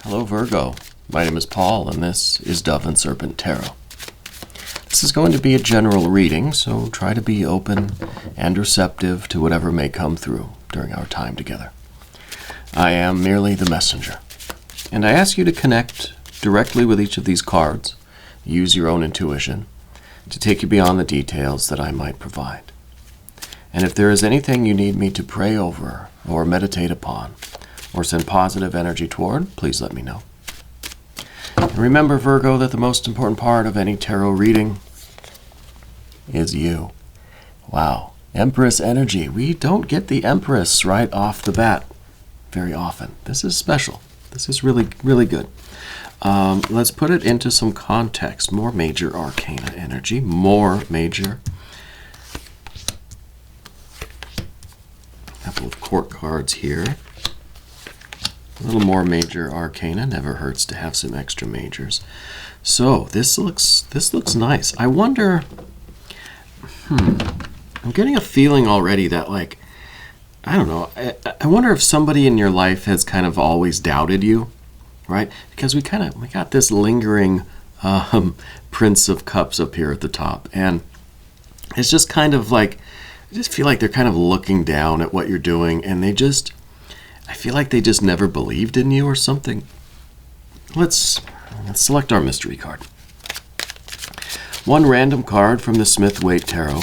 Hello Virgo, my name is Paul and this is Dove and Serpent Tarot. This is going to be a general reading, so try to be open and receptive to whatever may come through during our time together. I am merely the messenger, and I ask you to connect directly with each of these cards, use your own intuition, to take you beyond the details that I might provide. And if there is anything you need me to pray over or meditate upon, or send positive energy toward, please let me know. And remember, Virgo, that the most important part of any tarot reading is you. Wow. Empress energy. We don't get the Empress right off the bat very often. This is special. This is really, really good. Let's put it into some context. More major arcana energy. More major. A couple of court cards here. A little more major arcana. Never hurts to have some extra majors. So this looks nice. I wonder. I'm getting a feeling already that, like, I don't know. I wonder if somebody in your life has kind of always doubted you, right? Because we got this lingering Prince of Cups up here at the top, and it's just kind of like, I just feel like they're kind of looking down at what you're doing, and I feel like they just never believed in you or something. Let's select our mystery card. One random card from the Smith-Waite Tarot.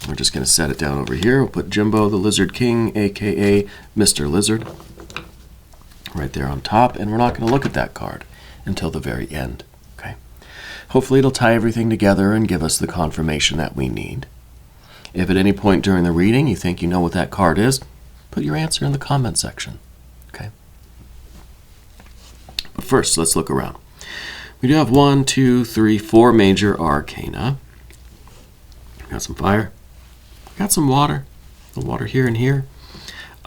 We're just going to set it down over here. We'll put Jimbo the Lizard King, a.k.a. Mr. Lizard, right there on top. And we're not going to look at that card until the very end. Okay. Hopefully it'll tie everything together and give us the confirmation that we need. If at any point during the reading you think you know what that card is, put your answer in the comment section. Okay. But first, let's look around. We do have 1, 2, 3, 4 major arcana. Got some fire. Got some water. The water here and here.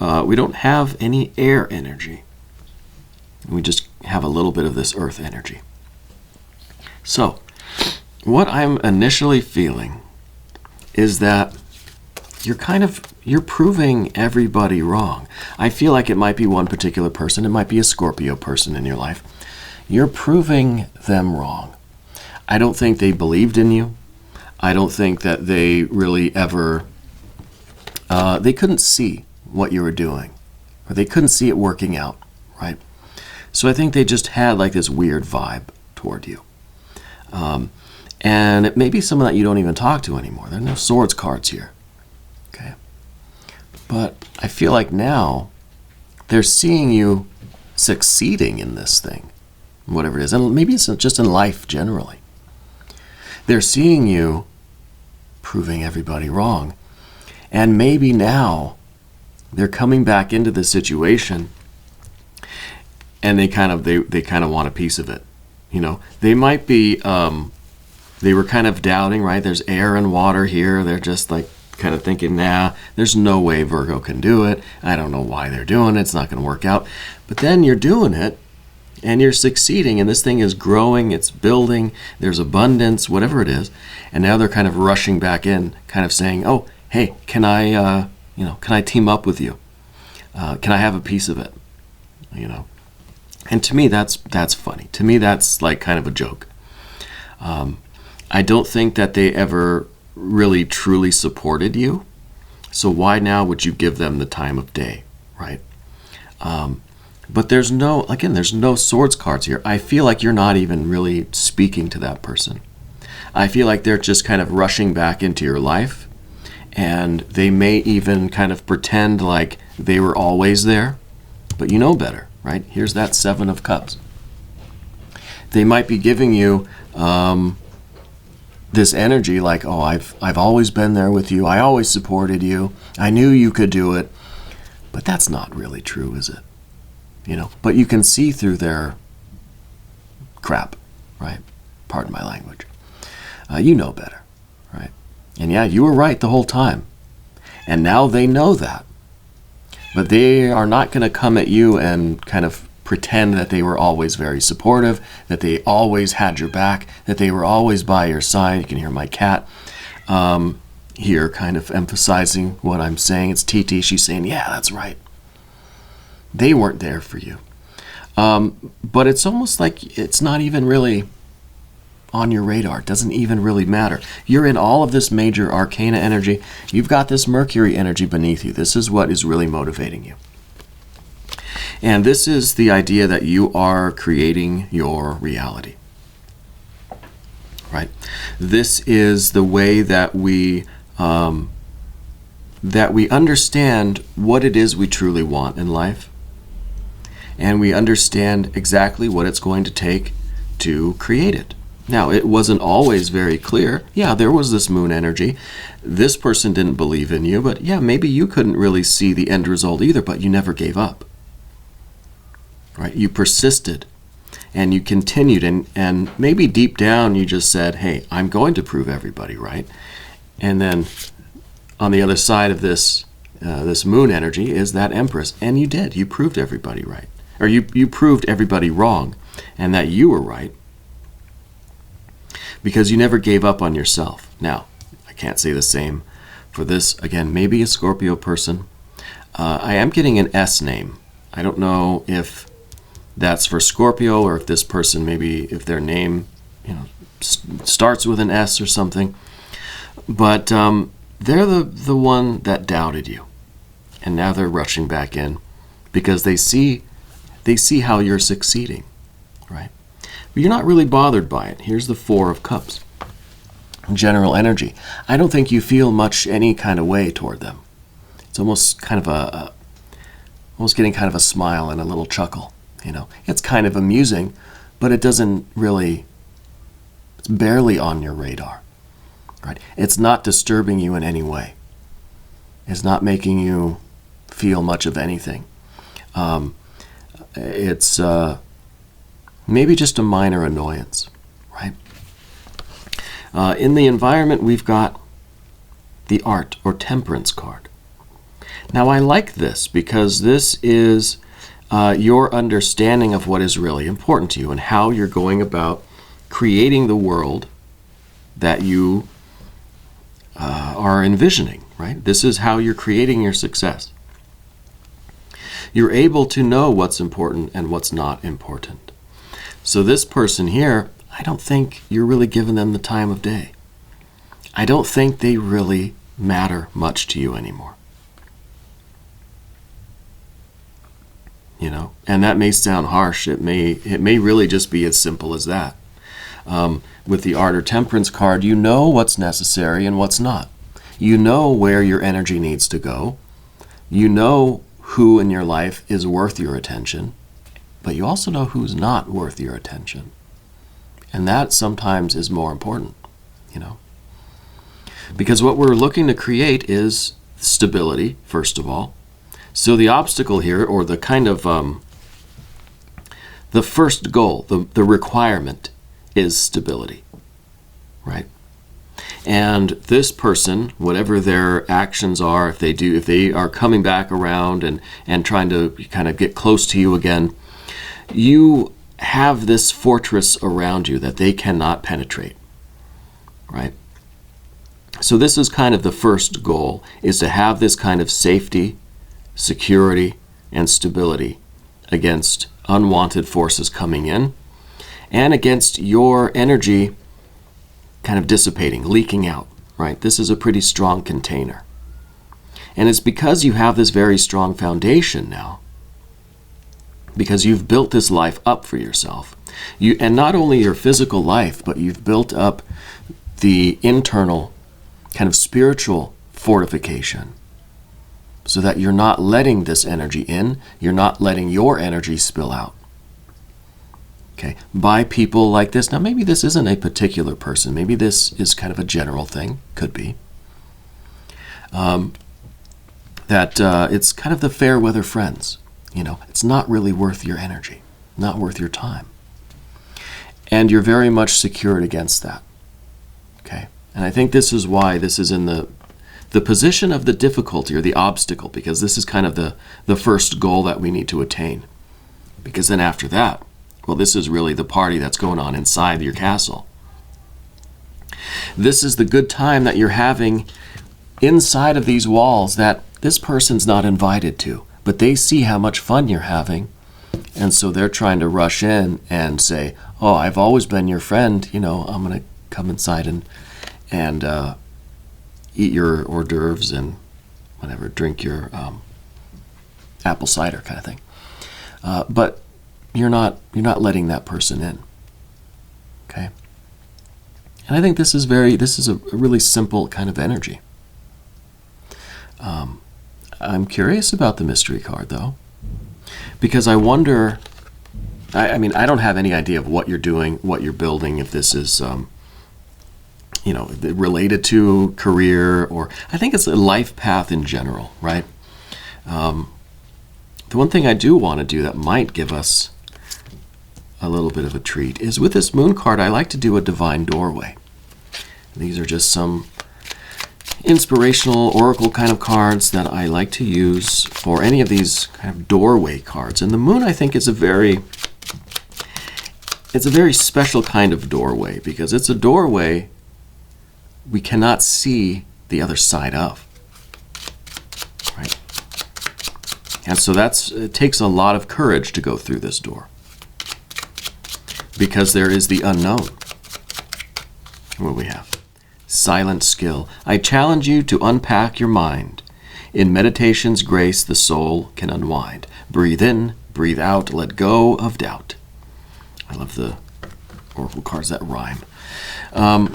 We don't have any air energy. We just have a little bit of this earth energy. So, what I'm initially feeling is that you're proving everybody wrong. I feel like it might be one particular person. It might be a Scorpio person in your life. You're proving them wrong. I don't think they believed in you. I don't think that they really ever, they couldn't see what you were doing, or they couldn't see it working out, right? So I think they just had like this weird vibe toward you. And it may be someone that you don't even talk to anymore. There are no swords cards here. Okay. But I feel like now they're seeing you succeeding in this thing, whatever it is. And maybe it's just in life generally. They're seeing you proving everybody wrong. And maybe now they're coming back into the situation and they kind of want a piece of it. You know, they might be, they were kind of doubting, right? There's air and water here. They're just like kind of thinking, nah, there's no way Virgo can do it. I don't know why they're doing it. It's not going to work out. But then you're doing it and you're succeeding, and this thing is growing, it's building, there's abundance, whatever it is. And now they're kind of rushing back in, kind of saying, oh, hey, can I team up with you? Can I have a piece of it? You know? And to me, that's funny. To me, that's like kind of a joke. I don't think that they ever really truly supported you. So why now would you give them the time of day, right? But there's no swords cards here. I feel like you're not even really speaking to that person. I feel like they're just kind of rushing back into your life, and they may even kind of pretend like they were always there, but you know better, right? Here's that 7 of Cups. They might be giving you this energy like, oh, I've always been there with you. I always supported you. I knew you could do it. But that's not really true, is it? You know, but you can see through their crap, right? Pardon my language. You know better, right? And yeah, you were right the whole time. And now they know that. But they are not going to come at you and kind of pretend that they were always very supportive, that they always had your back, that they were always by your side. You can hear my cat here kind of emphasizing what I'm saying. It's TT. She's saying, yeah, that's right. They weren't there for you. But it's almost like it's not even really on your radar. It doesn't even really matter. You're in all of this major arcana energy. You've got this Mercury energy beneath you. This is what is really motivating you. And this is the idea that you are creating your reality. Right? This is the way that we understand what it is we truly want in life. And we understand exactly what it's going to take to create it. Now, it wasn't always very clear. Yeah, there was this moon energy. This person didn't believe in you, but yeah, maybe you couldn't really see the end result either, but you never gave up. Right? You persisted and you continued, and maybe deep down you just said, hey, I'm going to prove everybody right. And then on the other side of this moon energy is that Empress, and you did. You proved everybody right. Or you proved everybody wrong, and that you were right, because you never gave up on yourself. Now, I can't say the same for this. Again, maybe a Scorpio person. I am getting an S name. I don't know if that's for Scorpio, or if this person, maybe if their name starts with an S or something. But they're the one that doubted you. And now they're rushing back in because they see how you're succeeding, right? But you're not really bothered by it. Here's the Four of Cups. General energy. I don't think you feel much any kind of way toward them. It's almost kind of almost getting kind of a smile and a little chuckle. It's kind of amusing, but it doesn't really. It's barely on your radar, right? It's not disturbing you in any way. It's not making you feel much of anything. It's maybe just a minor annoyance, right? In the environment, we've got the Art or Temperance card. Now, I like this because this is your understanding of what is really important to you and how you're going about creating the world that you are envisioning, right? This is how you're creating your success. You're able to know what's important and what's not important. So this person here, I don't think you're really giving them the time of day. I don't think they really matter much to you anymore. And that may sound harsh. It may really just be as simple as that. With the Art or Temperance card, you know what's necessary and what's not. You know where your energy needs to go. You know who in your life is worth your attention, but you also know who's not worth your attention. And that sometimes is more important, Because what we're looking to create is stability, first of all. So the obstacle here, or the kind of, the first goal, the requirement is stability, right? And this person, whatever their actions are, if they are coming back around and trying to kind of get close to you again, you have this fortress around you that they cannot penetrate, right? So this is kind of the first goal, is to have this kind of safety, security, and stability against unwanted forces coming in and against your energy kind of dissipating, leaking out, right? This is a pretty strong container. And it's because you have this very strong foundation now, because you've built this life up for yourself. And not only your physical life, but you've built up the internal kind of spiritual fortification so that you're not letting this energy in, you're not letting your energy spill out. Okay, by people like this. Now, maybe this isn't a particular person. Maybe this is kind of a general thing. Could be. It's kind of the fair weather friends. It's not really worth your energy, not worth your time. And you're very much secured against that. Okay, and I think this is why this is in the position of the difficulty or the obstacle, because this is kind of the first goal that we need to attain. Because then after that, well, this is really the party that's going on inside your castle. This is the good time that you're having inside of these walls that this person's not invited to, but they see how much fun you're having, And so they're trying to rush in and say, oh, I've always been your friend. You know, I'm going to come inside and eat your hors d'oeuvres and whatever, drink your apple cider kind of thing. But you're not letting that person in. Okay? And I think this is a really simple kind of energy. I'm curious about the mystery card, though, because I wonder, I mean, I don't have any idea of what you're doing, what you're building, if this is, related to career, or I think it's a life path in general, right? The one thing I do want to do that might give us a little bit of a treat is with this moon card, I like to do a divine doorway. These are just some inspirational oracle kind of cards that I like to use for any of these kind of doorway cards. And the moon, I think, is a very special kind of doorway because it's a doorway we cannot see the other side of. Right? And so it takes a lot of courage to go through this door because there is the unknown. What do we have? Silent skill. I challenge you to unpack your mind. In meditation's grace, the soul can unwind. Breathe in, breathe out, let go of doubt. I love the oracle cards that rhyme.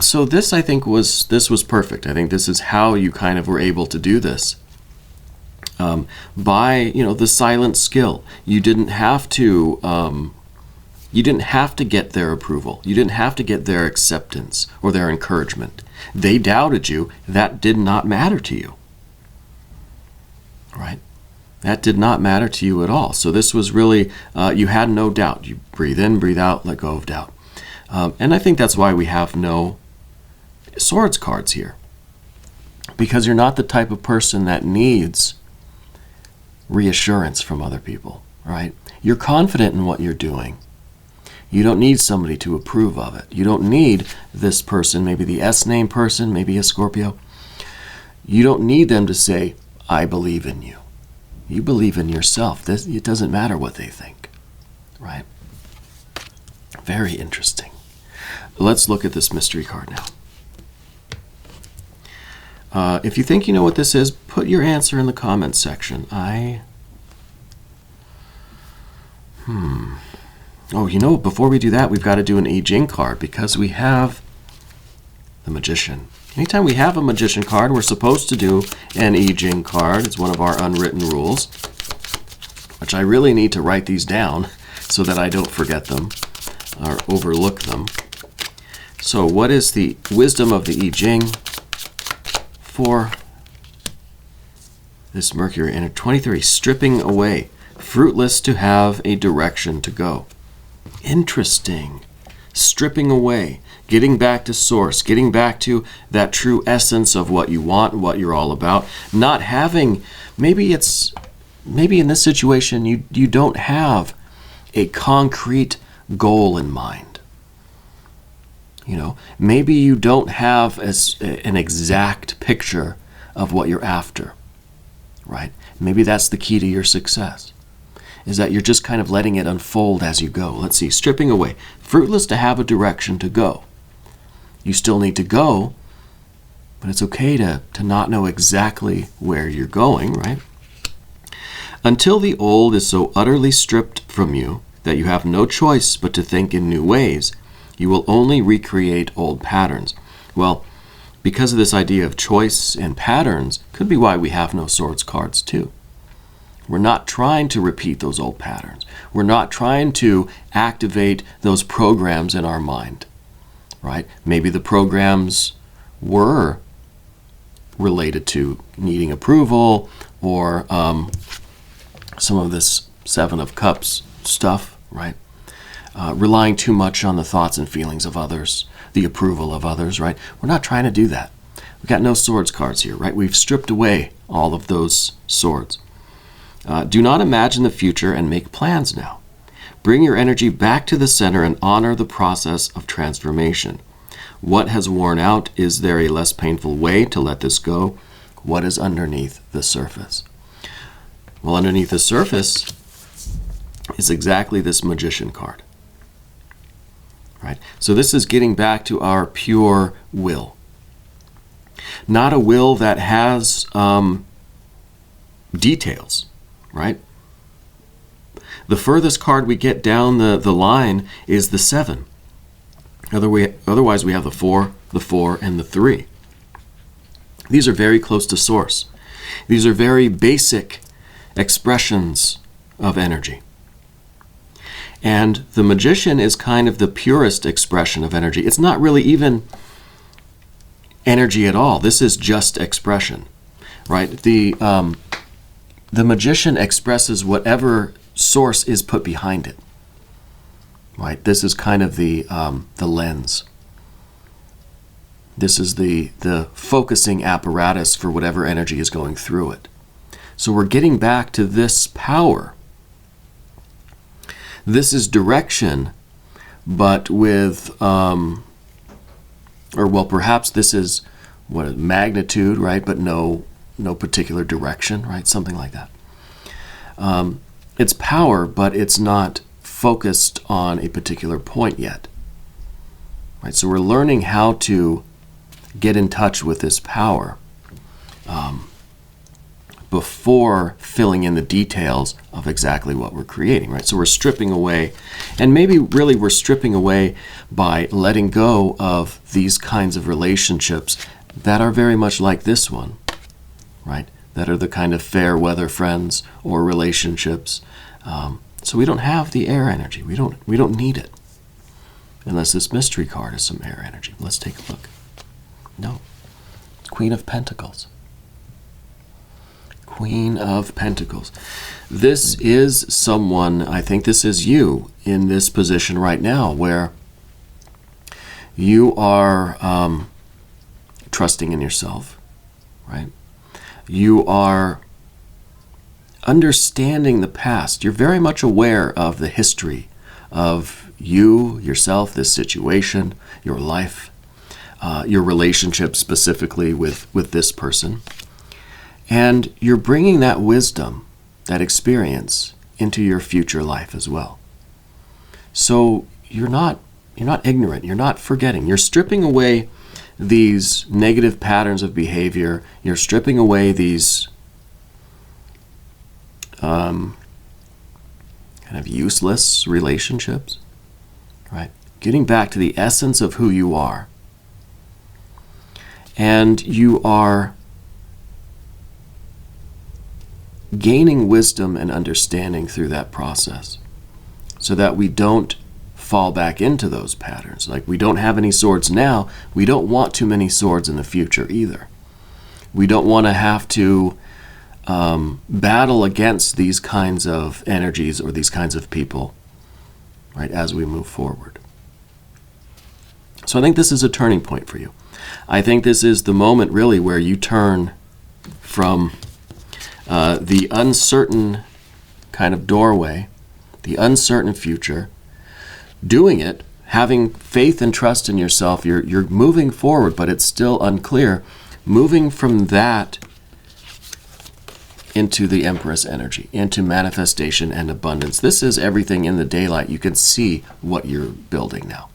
So this, I think, was perfect. I think this is how you kind of were able to do this. By the silent skill. You didn't have to. You didn't have to get their approval. You didn't have to get their acceptance or their encouragement. They doubted you. That did not matter to you. Right? That did not matter to you at all. So this was really, you had no doubt. You breathe in, breathe out, let go of doubt. And I think that's why we have no swords cards here. Because you're not the type of person that needs reassurance from other people, right? You're confident in what you're doing. You don't need somebody to approve of it. You don't need this person, maybe the S-name person, maybe a Scorpio. You don't need them to say, I believe in you. You believe in yourself. It doesn't matter what they think, right? Very interesting. Let's look at this mystery card now. If you think you know what this is, put your answer in the comments section. Oh, before we do that, we've got to do an I Ching card because we have the Magician. Anytime we have a Magician card, we're supposed to do an I Ching card. It's one of our unwritten rules, which I really need to write these down so that I don't forget them or overlook them. So what is the wisdom of the I Ching for this Mercury in 2030? Stripping away, fruitless to have a direction to go. Interesting. Stripping away, getting back to source, getting back to that true essence of what you want, what you're all about. Not having, maybe in this situation you don't have a concrete goal in mind. Maybe you don't have an exact picture of what you're after, right? Maybe that's the key to your success, is that you're just kind of letting it unfold as you go. Let's see, stripping away. Fruitless to have a direction to go. You still need to go, but it's okay to not know exactly where you're going, right? Until the old is so utterly stripped from you that you have no choice but to think in new ways, you will only recreate old patterns. Well, because of this idea of choice and patterns, could be why we have no swords cards too. We're not trying to repeat those old patterns. We're not trying to activate those programs in our mind, right? Maybe the programs were related to needing approval or some of this Seven of Cups stuff, right? Relying too much on the thoughts and feelings of others, the approval of others, right? We're not trying to do that. We've got no swords cards here, right? We've stripped away all of those swords. Do not imagine the future and make plans now. Bring your energy back to the center and honor the process of transformation. What has worn out? Is there a less painful way to let this go? What is underneath the surface? Well, underneath the surface is exactly this Magician card. Right? So this is getting back to our pure will. Not a will that has details, right? The furthest card we get down the line is the 7. Otherwise, we have the 4, the 4, and the 3. These are very close to source. These are very basic expressions of energy. And the Magician is kind of the purest expression of energy. It's not really even energy at all. This is just expression, right? The Magician expresses whatever source is put behind it, right? This is kind of the lens. This is the focusing apparatus for whatever energy is going through it. So we're getting back to this power. This is direction, but with, perhaps this is magnitude, right? But no particular direction, right? Something like that. It's power, but it's not focused on a particular point yet, right? So we're learning how to get in touch with this power before filling in the details of exactly what we're creating, right? So we're stripping away, and maybe really we're stripping away by letting go of these kinds of relationships that are very much like this one, right? That are the kind of fair weather friends or relationships. So we don't have the air energy. We don't need it, unless this mystery card is some air energy. Let's take a look. No, Queen of Pentacles. Queen of Pentacles. This is someone, I think this is you in this position right now, where you are trusting in yourself, right? You are understanding the past. You're very much aware of the history of you, yourself, this situation, your life, your relationship specifically with this person. And you're bringing that wisdom, that experience, into your future life as well. So you're not ignorant. You're not forgetting. You're stripping away these negative patterns of behavior. You're stripping away these kind of useless relationships, right? Getting back to the essence of who you are. And you are gaining wisdom and understanding through that process so that we don't fall back into those patterns. Like, we don't have any swords now. We don't want too many swords in the future either. We don't want to have to battle against these kinds of energies or these kinds of people, right, as we move forward. So I think this is a turning point for you. I think this is the moment really where you turn from the uncertain kind of doorway, the uncertain future, doing it, having faith and trust in yourself. You're moving forward, but it's still unclear. Moving from that into the Empress energy, into manifestation and abundance. This is everything in the daylight. You can see what you're building now,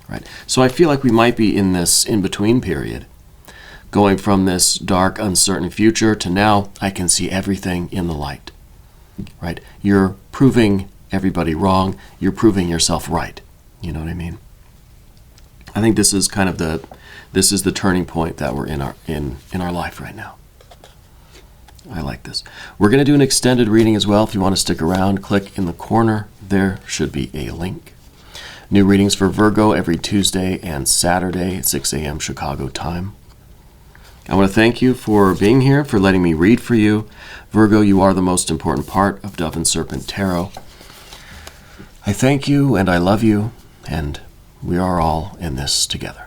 right? So I feel like we might be in this in-between period, going from this dark, uncertain future to now I can see everything in the light, right? You're proving everybody wrong. You're proving yourself right. You know what I mean? I think this is kind of the turning point that we're in our life right now. I like this. We're going to do an extended reading as well. If you want to stick around, click in the corner. There should be a link. New readings for Virgo every Tuesday and Saturday at 6 a.m. Chicago time. I want to thank you for being here, for letting me read for you. Virgo, you are the most important part of Dove and Serpent Tarot. I thank you and I love you, and we are all in this together.